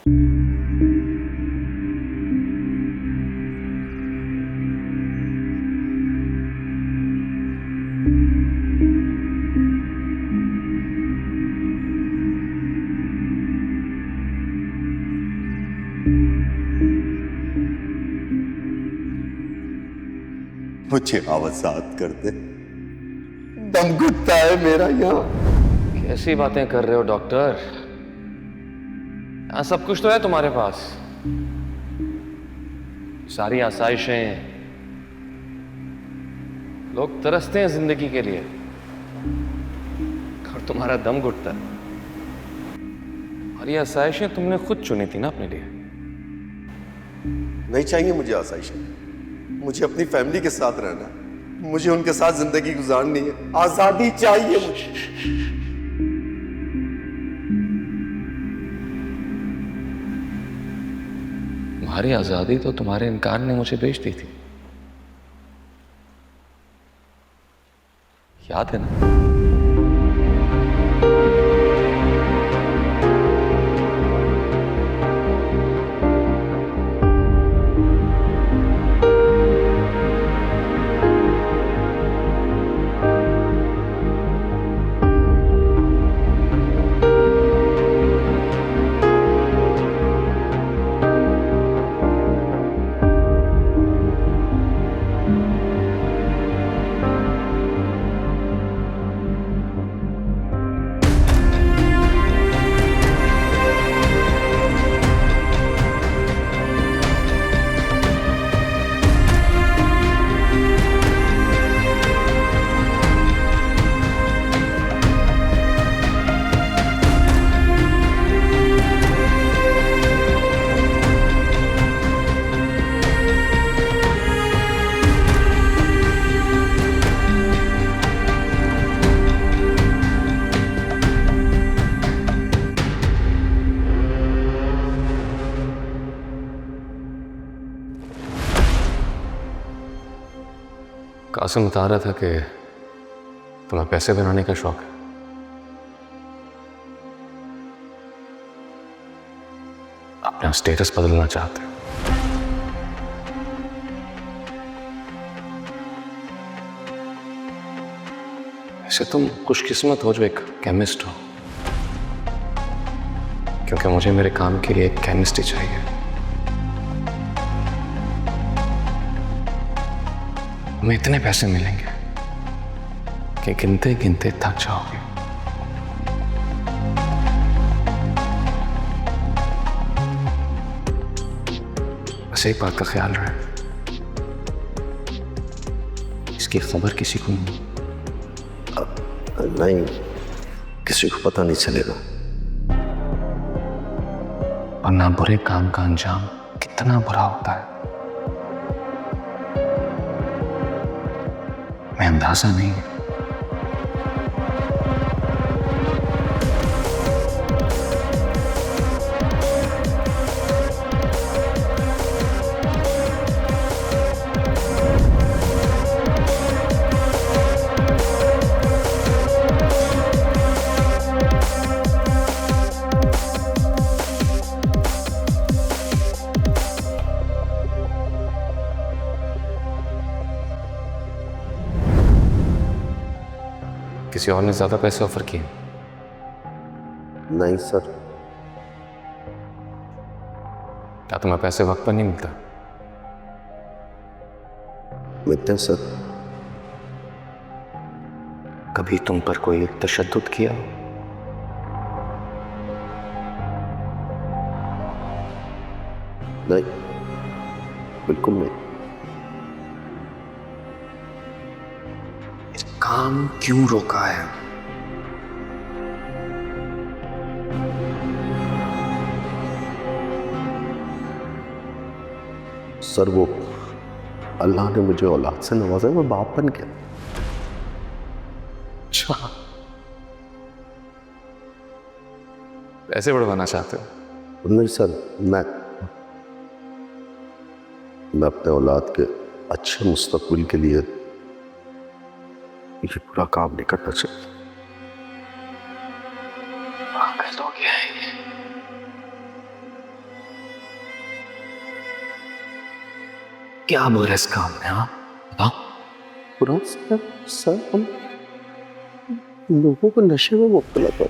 मुझे आवाज़ात कर दे, दम घुटता है मेरा यहाँ। कैसी बातें कर रहे हो डॉक्टर? यहाँ सब कुछ तो है तुम्हारे पास, सारी आसाइशें। लोग तरसते हैं जिंदगी के लिए और तुम्हारा दम घुटता है। और ये आसाइशें तुमने खुद चुनी थी ना अपने लिए। नहीं चाहिए मुझे आसाइशें, मुझे अपनी फैमिली के साथ रहना है, मुझे उनके साथ जिंदगी गुजारनी है। आजादी चाहिए मुझे। तुम्हारी आजादी तो तुम्हारे इनकार ने मुझे बेच दी थी, याद है ना? कासिम बता रहा था कि तुम्हें पैसे बनाने का शौक है। अपना स्टेटस बदलना चाहते हो। वैसे तुम खुशकिस्मत हो जो एक केमिस्ट हो, क्योंकि मुझे मेरे काम के लिए एक केमिस्ट ही चाहिए। तुम्हें इतने पैसे मिलेंगे कि गिनते गिनते थक जाओगे। बस एक बात का ख्याल रहे, इसकी खबर किसी को नहीं, किसी को पता नहीं चलेगा। वरना बुरे काम का अंजाम कितना बुरा होता है, मैं अंदाजा नहीं। किसी और ने ज्यादा पैसे ऑफर किए? नहीं सर। क्या तुम्हें पैसे वक्त पर नहीं मिलता? मिलते हैं सर। कभी तुम पर कोई तशद्दुद किया? नहीं, बिल्कुल नहीं। काम क्यों रोका है? सर वो अल्लाह ने मुझे औलाद से नवाजा, मैं बाप बन गया। अच्छा, पैसे बढ़वाना चाहते हो? नहीं सर, मैं अपने औलाद के अच्छे मुस्तकबिल के लिए ये पूरा काम नहीं करना चाहिए। पागल हो गया है। क्या बुरा इस काम में? हाँ बताओ। पूरा सर हम लोगों को नशे में मुब्तला कर।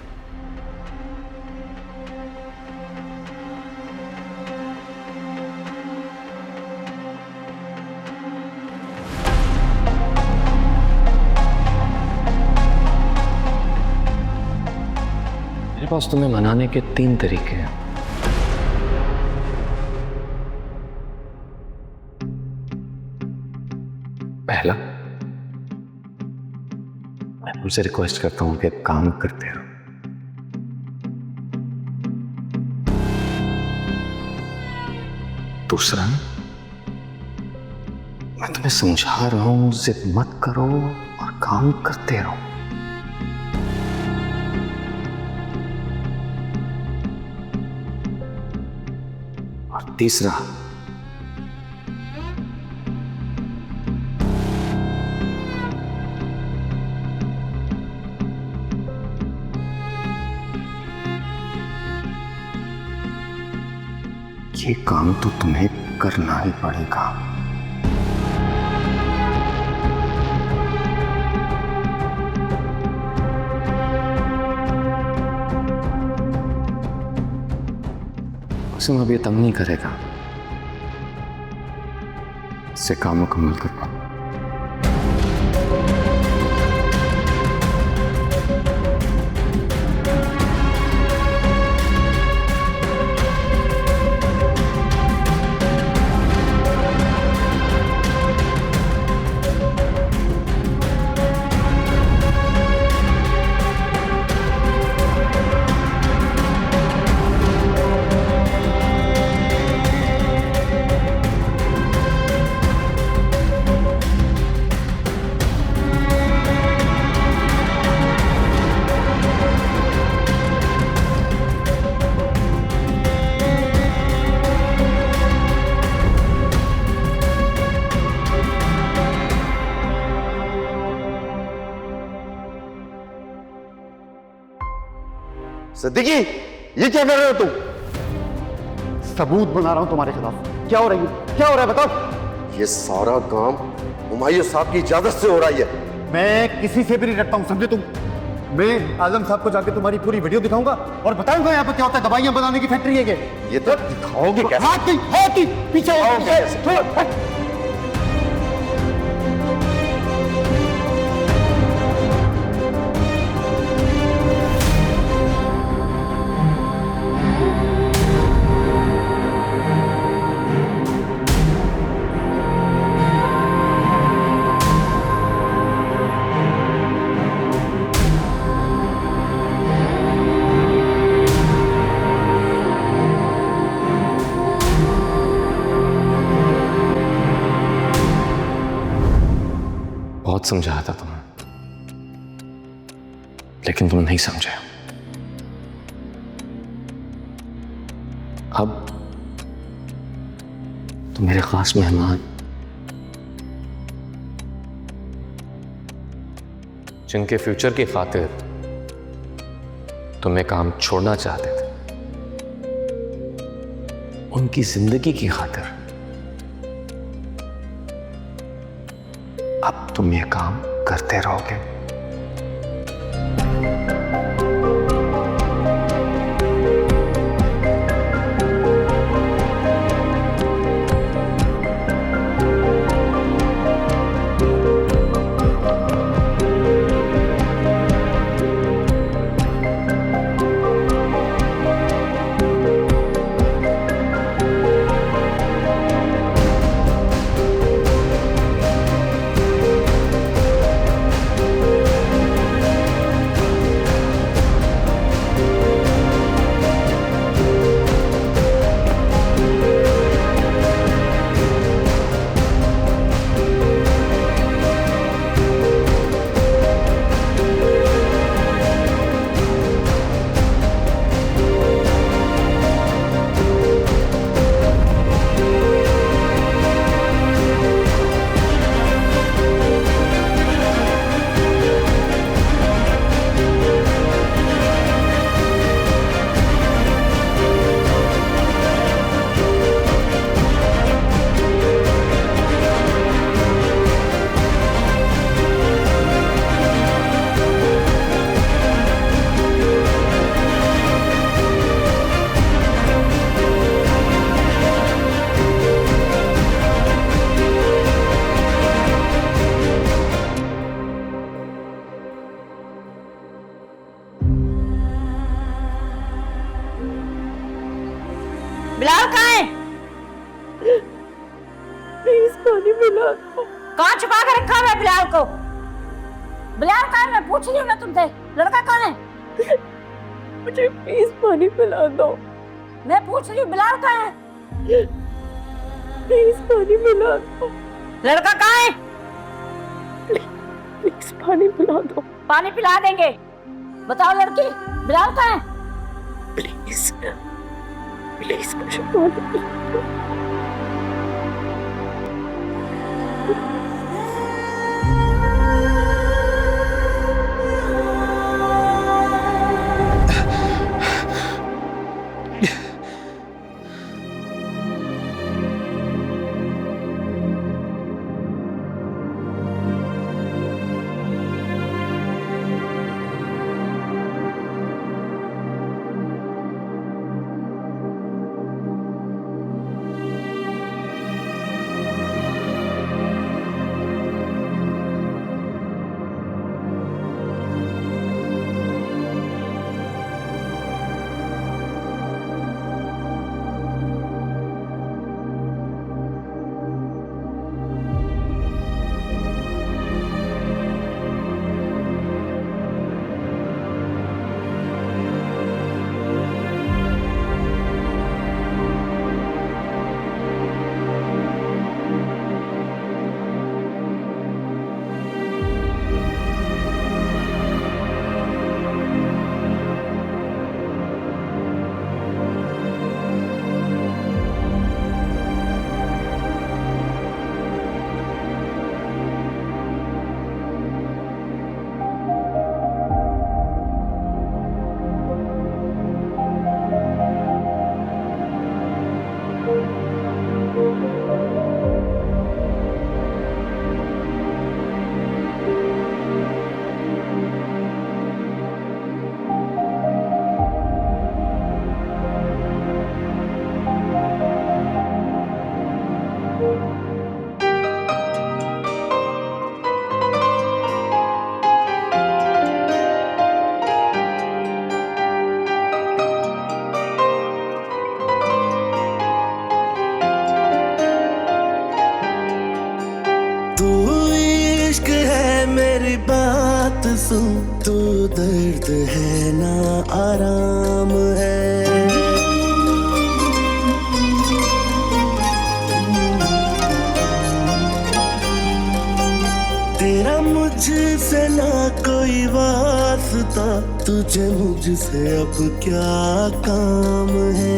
मेरे पास तुम्हें मनाने के 3 तरीके हैं। पहला, मैं तुमसे रिक्वेस्ट करता हूं कि काम करते रहो। दूसरा, मैं तुम्हें समझा रहा हूं जिद मत करो और काम करते रहो। और तीसरा, ये काम तो तुम्हें करना ही पड़ेगा। अब ये तंग नहीं करेगा, इससे काम मुकम्मल कर पाऊं। सिद्दीकी, ये क्या कर रहे हो तुम? सबूत बना रहा हूं तुम्हारे खिलाफ। क्या हो रही है, क्या हो रहा है बताओ। ये सारा काम हुमायूं साहब की इजाजत से हो रहा है। मैं किसी से भी नहीं डरता हूं, समझे तुम। मैं आजम साहब को जाके तुम्हारी पूरी वीडियो दिखाऊंगा और बताऊंगा यहाँ पे क्या होता है। दवाइयां बनाने की फैक्ट्री है ये तो दिखाओगे कैसे? हाथ की पीछे बहुत समझाया था तुम्हें, लेकिन तुम नहीं समझे। अब तुम मेरे खास मेहमान, जिनके फ्यूचर की खातिर तुम्हें काम छोड़ना चाहते थे, उनकी जिंदगी की खातिर अब तुम ये काम करते रहोगे। बिलाल कहाँ है? प्लीज पानी पिला दो। कहाँ छुपा कर रखा है बिलाल को? बिलाल कहाँ है? मैं पूछ रही हूँ ना तुमसे, लड़का कौन है? मुझे प्लीज पानी पिला दो। मैं पूछ रही हूँ बिलाल कहाँ है? प्लीज पानी पिला दो। लड़का कहाँ है? प्लीज पानी पिला दो। पानी पिला देंगे। बताओ लड़की, बिलाल कहाँ है? प्लीज प्लीज मुझे पानी पिला दो। सुन तू दर्द है ना आराम है। तेरा मुझसे ना कोई वास्ता, तुझे मुझसे अब क्या काम है।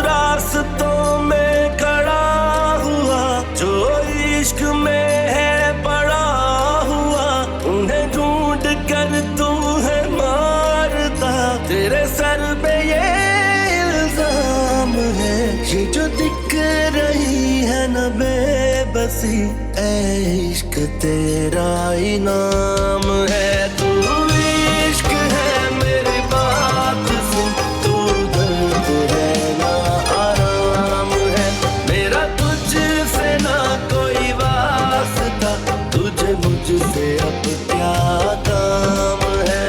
रास्तों में खड़ा हुआ जो इश्क में है पड़ा हुआ, उन्हें ढूंढ कर तू है मारता। तेरे सर पे ये इल्जाम है, ये जो दिख रही है न बेबसी, ऐ इश्क तेरा इनाम है। तू इश्क है मेरी बात सुन, तू दर्द है ना आराम है। मेरा तुझसे ना कोई वास्ता, तुझे मुझसे अब क्या काम है।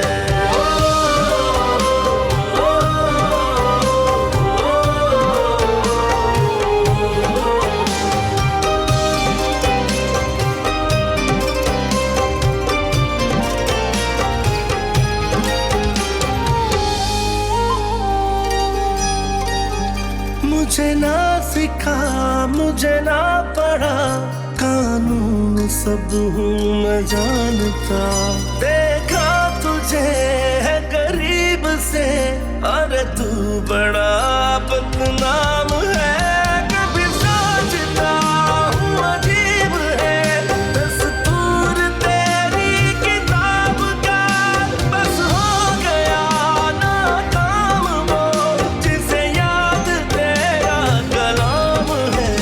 मुझे ना सिखा, मुझे ना पढ़ा, कानून सब हूँ मैं जानता। देखा तुझे है करीब से, अरे तू बड़ा बदनाम है। कभी सोचता हूँ अजीब है दस्तूर तेरी किताब का, बस हो गया ना काम वो जिसे याद तेरा कलाम है।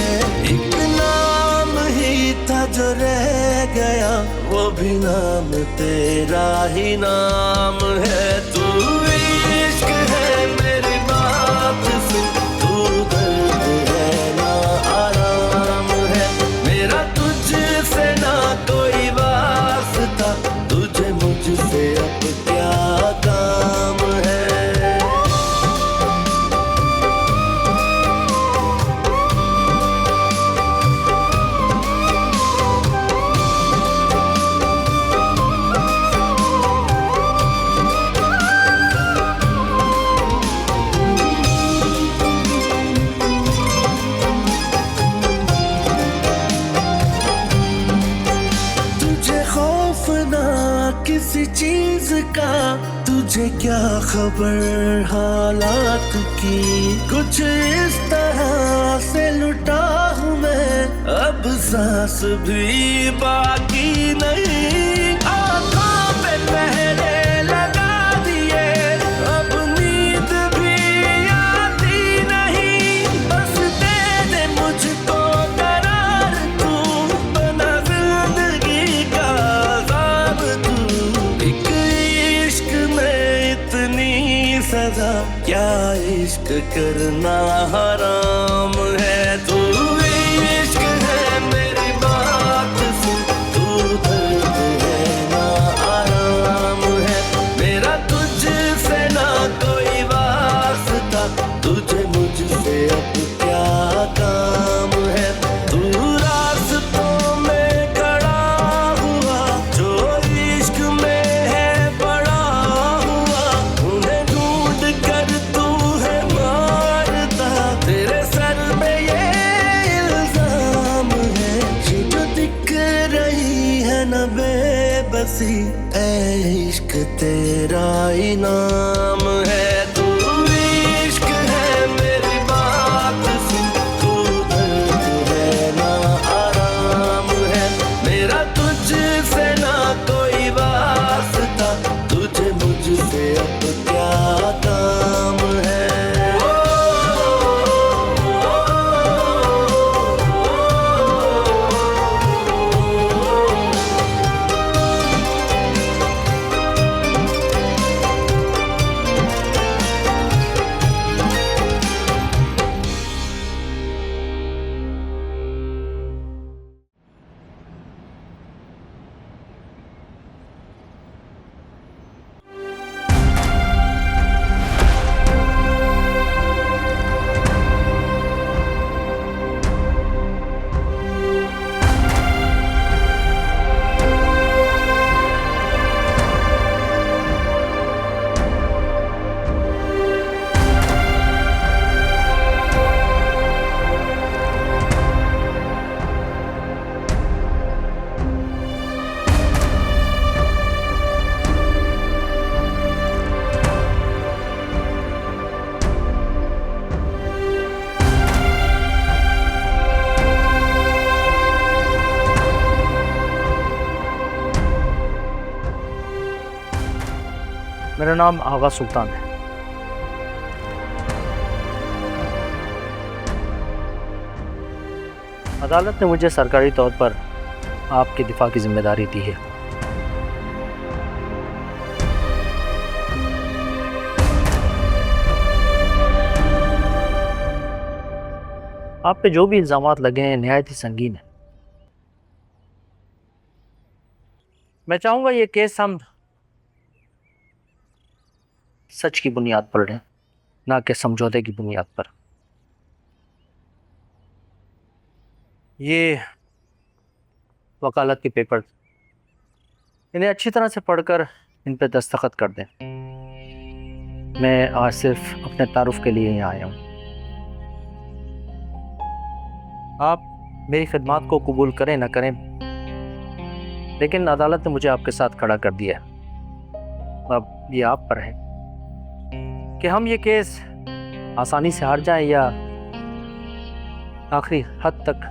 एक नाम ही था जो रह गया, वो भी नाम तेरा ही नाम है। तू इश्क है मेरी बात सुन, तू दर्द है ना आराम है। मेरा तुझसे ना कोई वास्ता, किसी चीज का, तुझे क्या खबर हालात की। कुछ इस तरह से लुटा हूँ मैं, अब सांस भी बाकी नहीं। आँखों पे पहरे लगा दिए, अब नींद भी आती नहीं। बस दे दे मुझको करार तू, बना जिंदगी का अज़ाब तू। एक इश्क में इतनी सजा, क्या इश्क करना हराम है। तू इश्क है मेरी बात सुन, तू दर्द है ना आराम है। मेरा तुझसे ना कोई वास्ता, तुझे मुझसे अब क्या काम है। तू रास्तों में खड़ा हुआ, जो इश्क में है पड़ा हुआ, उन्हें ढूंढ कर तू है मारता। तेरे सर में ये इल्जाम है, ये जो दिख रही है न बेबसी, ऐ इश्क तेरा इनाम है। तू इश्क है मेरी बात सुन, तू दर्द है ना आराम है। मेरा तुझसे ना कोई वास्ता, तुझे मुझसे अब क्या काम है। मेरा नाम आगा सुल्तान है। अदालत ने मुझे सरकारी तौर पर आपके दिफा की जिम्मेदारी दी है। आप पे जो भी इल्ज़ामात लगे हैं नहायत ही संगीन है। मैं चाहूँगा ये केस हम सच की बुनियाद पर लड़ें, ना कि समझौते की बुनियाद पर। ये वकालत के पेपर, इन्हें अच्छी तरह से पढ़कर इन पे दस्तखत कर दें। मैं आज सिर्फ अपने तारुफ के लिए यहाँ आया हूँ। आप मेरी खिदमत को कबूल करें ना करें, लेकिन अदालत ने मुझे आपके साथ खड़ा कर दिया है। अब ये आप पर है कि हम ये केस आसानी से हार जाएं या आखिरी हद तक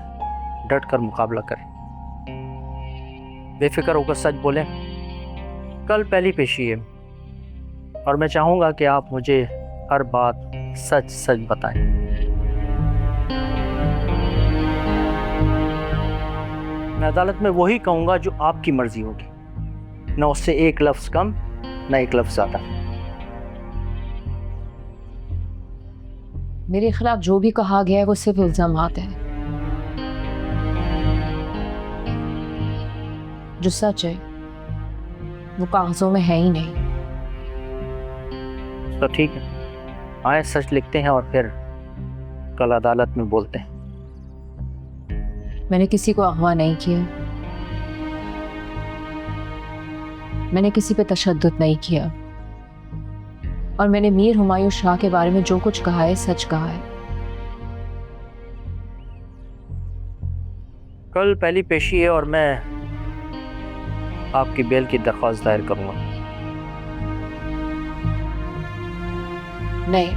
डट कर मुकाबला करें। बेफिक्र होकर सच बोलें। कल पहली पेशी है और मैं चाहूँगा कि आप मुझे हर बात सच सच बताएं। मैं अदालत में वही कहूँगा जो आपकी मर्जी होगी, न उससे एक लफ्ज़ कम न एक लफ्ज़ ज़्यादा। मेरे खिलाफ जो भी कहा गया है वो सिर्फ इल्जामात है। जो सच है वो कागजों में है ही नहीं। तो ठीक है, आए सच लिखते हैं और फिर कल अदालत में बोलते हैं। मैंने किसी को अगवा नहीं किया, मैंने किसी पे तशद्दुद नहीं किया, और मैंने मीर हुमायूं शाह के बारे में जो कुछ कहा है सच कहा है। कल पहली पेशी है और मैं आपकी बेल की दरख्वास्त दायर करूंगा। नहीं,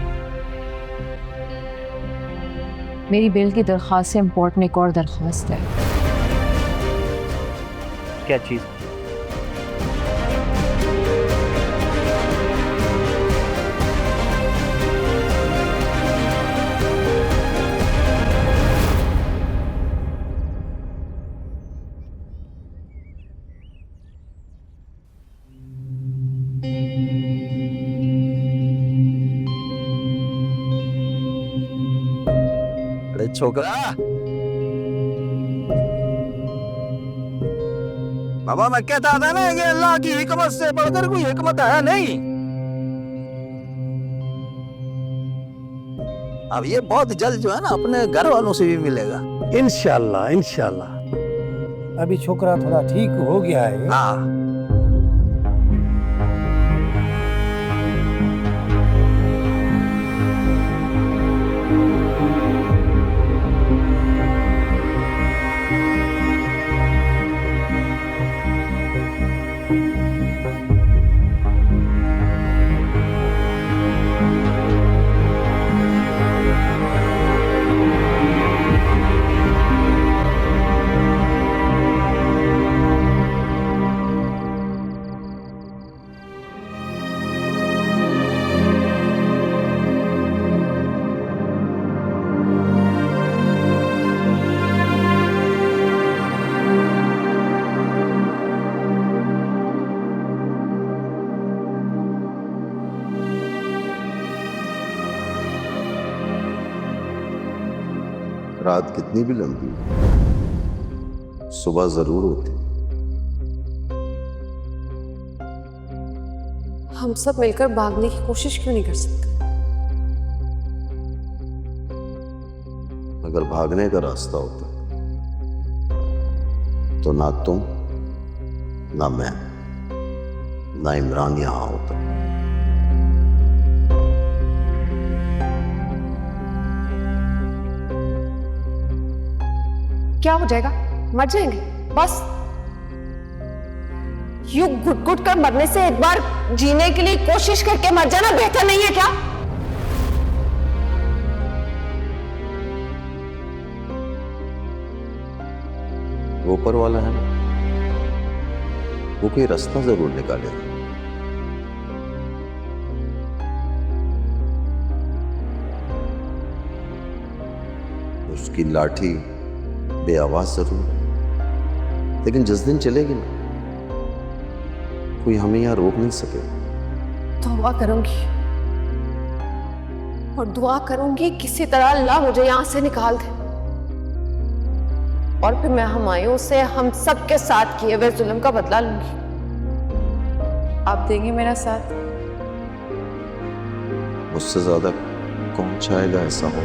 मेरी बेल की दरख्वास्त से इम्पोर्टेंट एक और दरख्वास्त है। क्या चीज़? अरे छोकरा, बाबा मैं कहता था ना ये अल्लाह की हिकमत से बढ़कर कोई हिकमत है नहीं। अब ये बहुत जल्द जो है ना अपने घर वालों से भी मिलेगा। इंशाल्लाह इंशाल्लाह। अभी छोकरा थोड़ा ठीक हो गया है। हाँ, रात कितनी भी लंबी सुबह जरूर होती। हम सब मिलकर भागने की कोशिश क्यों नहीं कर सकते? अगर भागने का रास्ता होता तो ना तुम, ना मैं, ना इमरान यहां होता। क्या हो जाएगा? मर जाएंगे बस। यूं घुट घुट कर मरने से एक बार जीने के लिए कोशिश करके मर जाना बेहतर नहीं है क्या? वो ऊपर वाला है ना, वो कोई रास्ता जरूर निकालेगा। उसकी लाठी बेआवाज जरूर है, लेकिन जिस दिन चलेगी ना कोई हमें यहां रोक नहीं सकेगा। दुआ करूंगी और दुआ करूंगी किसी तरह अल्लाह मुझे यहां से निकाल दे, और फिर मैं हुमायूं से हम सब के साथ किए हुए जुल्म का बदला लूंगी। आप देंगे मेरा साथ? मुझसे ज्यादा कौन चाहेगा ऐसा हो।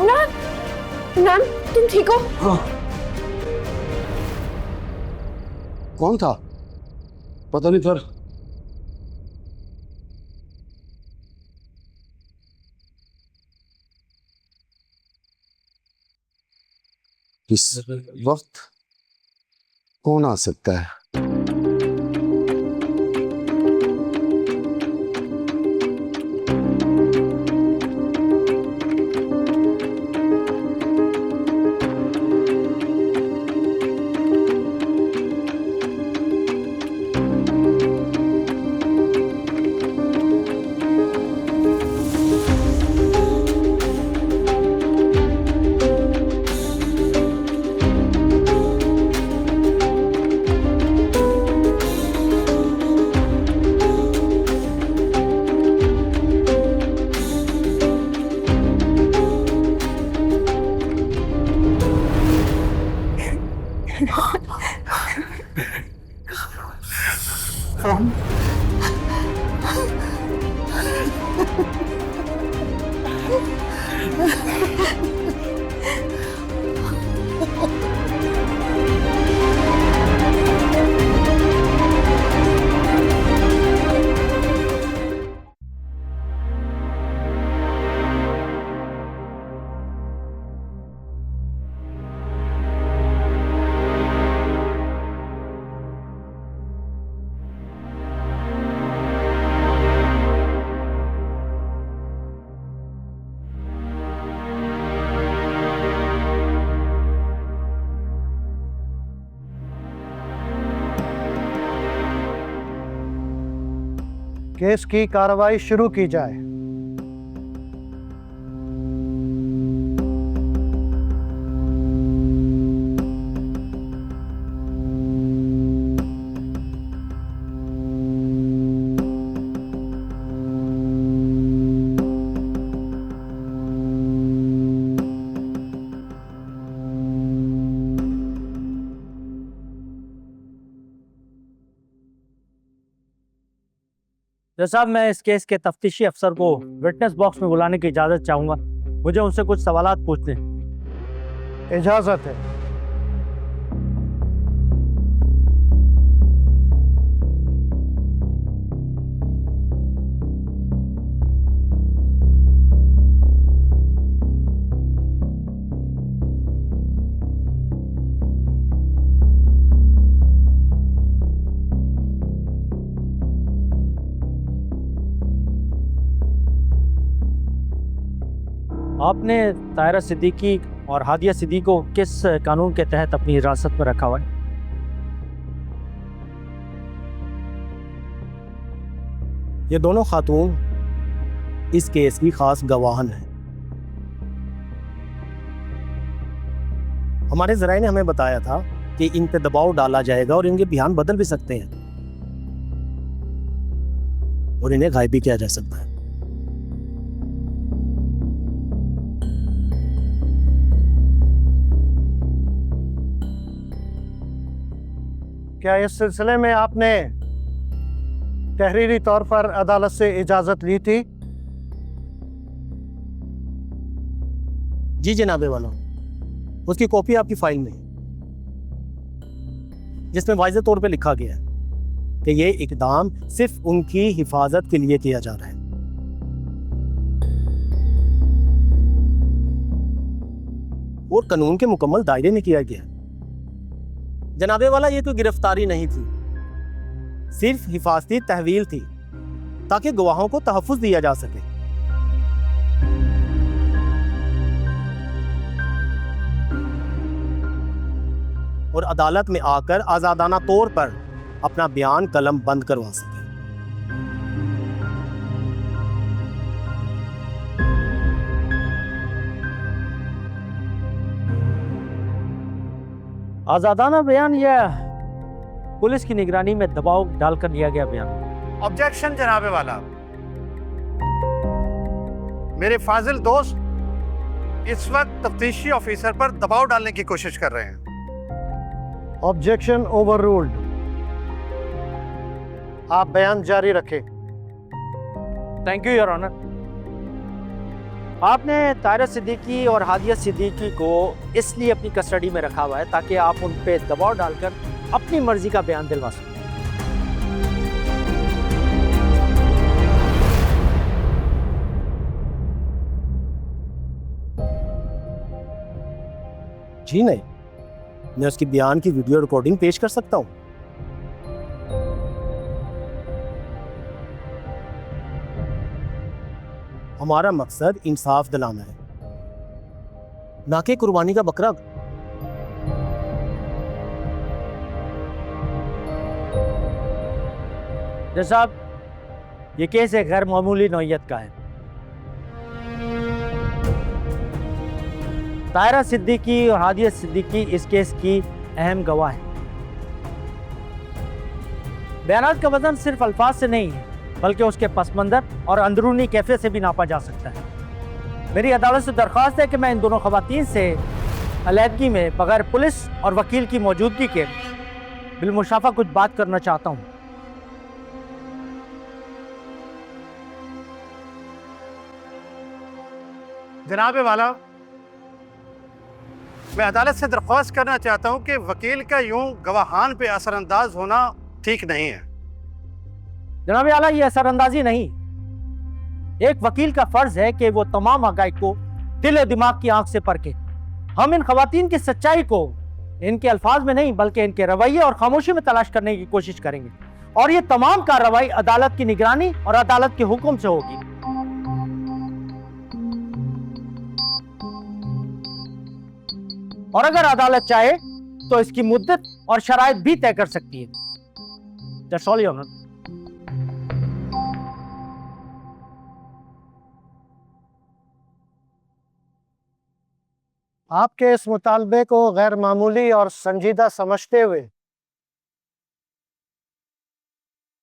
इमरान, तुम ठीक हो? हाँ। कौन था? पता नहीं सर। इस वक्त कौन आ सकता है? केस की कार्रवाई शुरू की जाए। जज साहब, मैं इस केस के तफ्तीशी अफसर को विटनेस बॉक्स में बुलाने की इजाज़त चाहूँगा। मुझे उनसे कुछ सवालात पूछने। इजाजत है। आपने तायरा सिद्दीकी और हादिया सिद्दीकी को किस कानून के तहत अपनी हिरासत में रखा हुआ है? ये दोनों खातून इस केस की खास गवाहन हैं। हमारे ज़राए ने हमें बताया था कि इन पे दबाव डाला जाएगा और इनके बयान बदल भी सकते हैं और इन्हें गायब भी किया जा सकता है। क्या इस सिलसिले में आपने तहरीरी तौर पर अदालत से इजाजत ली थी? जी जनाबे वाला, उसकी कॉपी आपकी फाइल में है, जिसमें वाज़ेह तौर पे लिखा गया है कि ये इकदाम सिर्फ उनकी हिफाजत के लिए किया जा रहा है। और कानून के मुकम्मल दायरे में किया गया। जनाबे वाला, ये कोई गिरफ्तारी नहीं थी, सिर्फ हिफाजती तहवील थी ताकि गवाहों को तहफ़्फ़ुज़ दिया जा सके। और अदालत में आकर आज़ादाना तौर पर अपना बयान कलम बंद करवा सके। आज़ादाना बयान या पुलिस की निगरानी में दबाव डालकर लिया गया बयान? ऑब्जेक्शन जनाबे वाला। मेरे फाजिल दोस्त इस वक्त तफ्तीशी ऑफिसर पर दबाव डालने की कोशिश कर रहे हैं। Objection overruled. आप बयान जारी रखें। Thank you your honour. आपने तायरा सिद्दीकी और हादिया सिद्दीकी को इसलिए अपनी कस्टडी में रखा हुआ है ताकि आप उन पे दबाव डालकर अपनी मर्जी का बयान दिलवा सकें। जी नहीं, मैं उसकी बयान की वीडियो रिकॉर्डिंग पेश कर सकता हूं। हमारा मकसद इंसाफ दिलाना है, ना कि कुर्बानी का बकरा। जज साहब, ये केस एक गैर मामूली नौइयत का है। तायरा सिद्दीकी और हादिया सिद्दीकी इस केस की अहम गवाह है। बयानात का वजन सिर्फ अल्फाज से नहीं है, बल्कि उसके पस मंज़र और अंदरूनी कैफे से भी नापा जा सकता है। मेरी अदालत से दरख्वास्त है कि मैं इन दोनों खवातीन से अलहदगी में बगैर पुलिस और वकील की मौजूदगी के बिलमुशाफा कुछ बात करना चाहता हूँ। जनाबे वाला, मैं अदालत से दरख्वास्त करना चाहता हूं कि वकील का यूं गवाहान पे असरअंदाज होना ठीक नहीं है। जनाब आला, ये असरअंदाजी नहीं, एक वकील का फर्ज है कि वो तमाम हक़ाइक़ को दिल दिमाग की आंख से परखे। हम इन खवातीन की सच्चाई को इनके अल्फाज में नहीं बल्कि इनके रवैये और खामोशी में तलाश करने की कोशिश करेंगे, और ये तमाम कार्रवाई अदालत की निगरानी और अदालत के हुक्म से होगी। और अगर अदालत चाहे तो इसकी मुद्दत और शराइत भी तय कर सकती है। That's all, Your Honor. आपके इस मुतालबे को गैर मामूली और संजीदा समझते हुए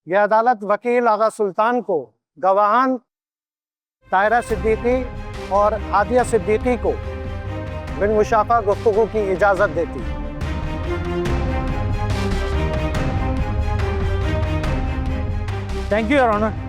यह अदालत वकील आगा सुल्तान को गवाहान तायरा सिद्दीकी और हादिया सिद्दीकी को बिन मुशाफा गुफ्तगू की इजाज़त देती है। Thank you, Your Honor.